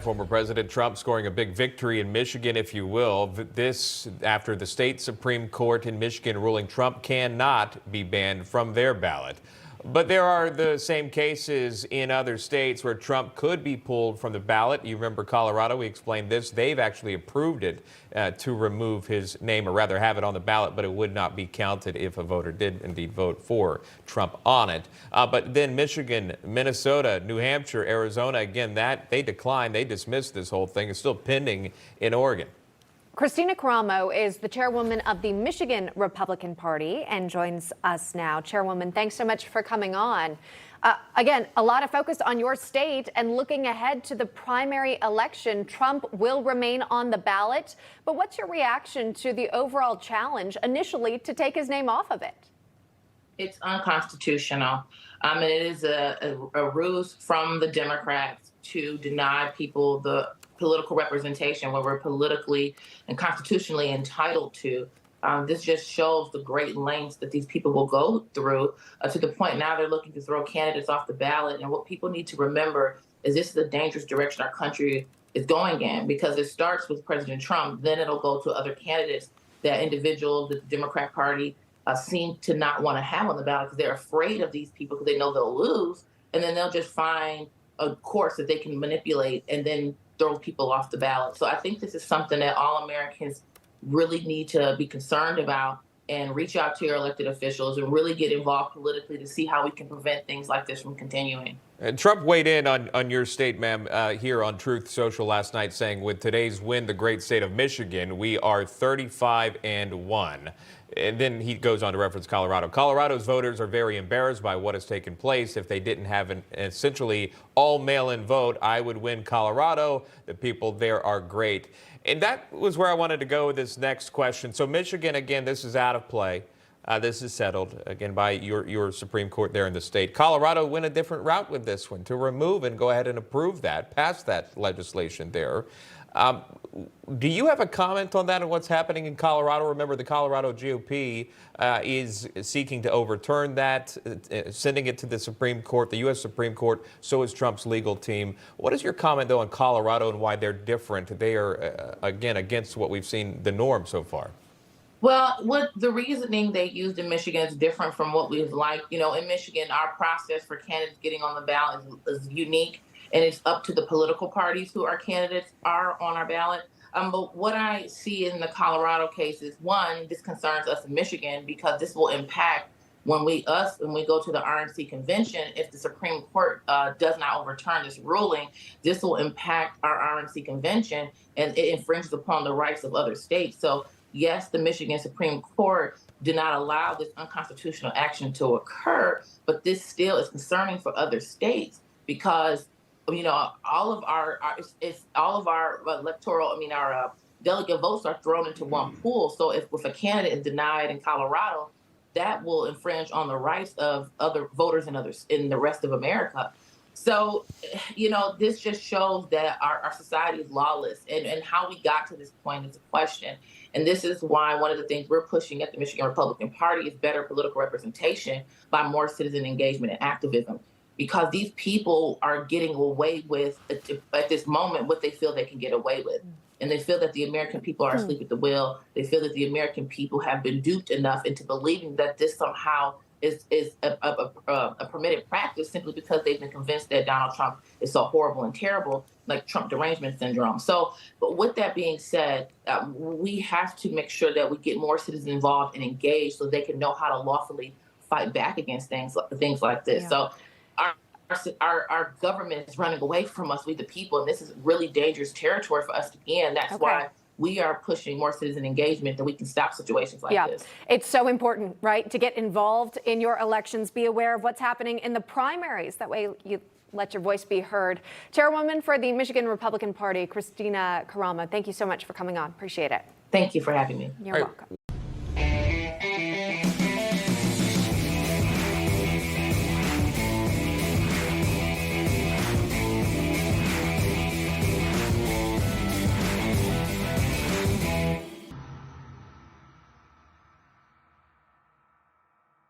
Former President Trump scoring a big victory in Michigan, if you will. This after the state Supreme Court in Michigan ruling Trump cannot be banned from their ballot. But there are the same cases in other states where Trump could be pulled from the ballot. You remember Colorado, we explained this. They've actually approved it to remove his name, or rather have it on the ballot, but it would not be counted if a voter did indeed vote for Trump on it. But then Michigan, Minnesota, New Hampshire, Arizona, again, that they declined. They dismissed this whole thing. It's still pending in Oregon. Kristina Karamo is the chairwoman of the Michigan Republican Party and joins us now. Chairwoman, thanks so much for coming on. Again, a lot of focus on your state and looking ahead to the primary election. Trump will remain on the ballot, but what's your reaction to the overall challenge initially to take his name off of it? It's unconstitutional. And it is a ruse from the Democrats to deny people the political representation where we're politically and constitutionally entitled to. This just shows the great lengths that these people will go through to the point now they're looking to throw candidates off the ballot. And what people need to remember is this is a dangerous direction our country is going in, because it starts with President Trump, then it'll go to other candidates, that individuals that the Democrat Party seem to not want to have on the ballot because they're afraid of these people because they know they'll lose. And then they'll just find a course that they can manipulate and then throw people off the ballot. So I think this is something that all Americans really need to be concerned about and reach out to your elected officials and really get involved politically to see how we can prevent things like this from continuing. And Trump weighed in on your state, ma'am, here on Truth Social last night, saying with today's win, the great state of Michigan, we are 35-1. And then he goes on to reference Colorado. Colorado's voters are very embarrassed by what has taken place. If they didn't have an essentially all mail-in vote, I would win Colorado. The people there are great. And that was where I wanted to go with this next question. So Michigan, again, this is out of play. This is settled, again, by your Supreme Court there in the state. Colorado went a different route with this one, to remove and go ahead and approve that, pass that legislation there. Do you have a comment on that and what's happening in Colorado? Remember, the Colorado GOP is seeking to overturn that, sending it to the Supreme Court, the U.S. Supreme Court. So is Trump's legal team. What is your comment, though, on Colorado and why they're different? They are, again, against what we've seen the norm so far. Well, what the reasoning they used in Michigan is different from what we've liked. You know, in Michigan, our process for candidates getting on the ballot is unique, and it's up to the political parties who our candidates are on our ballot. But what I see in the Colorado case is, one, this concerns us in Michigan because this will impact when we go to the RNC convention. If the Supreme Court does not overturn this ruling, this will impact our RNC convention, and it infringes upon the rights of other states. So yes, the Michigan Supreme Court did not allow this unconstitutional action to occur, but this still is concerning for other states because, you know, all of our electoral, our delegate votes are thrown into one pool. So if a candidate is denied in Colorado, that will infringe on the rights of other voters in the rest of America. So, you know, this just shows that our society is lawless, and how we got to this point is a question. And this is why one of the things we're pushing at the Michigan Republican Party is better political representation by more citizen engagement and activism, because these people are getting away with, at this moment, what they feel they can get away with. And they feel that the American people are asleep at the wheel. They feel that the American people have been duped enough into believing that this somehow is a permitted practice simply because they've been convinced that Donald Trump is so horrible and terrible, like Trump derangement syndrome. So, but with that being said, we have to make sure that we get more citizens involved and engaged so they can know how to lawfully fight back against things like this. Yeah. So our government is running away from us, we the people, and this is really dangerous territory for us to be in. That's why we are pushing more citizen engagement that we can stop situations like this. It's so important, right, to get involved in your elections, be aware of what's happening in the primaries. That way you let your voice be heard. Chairwoman for the Michigan Republican Party, Kristina Karamo, thank you so much for coming on. Appreciate it. Thank you for having me. You're welcome.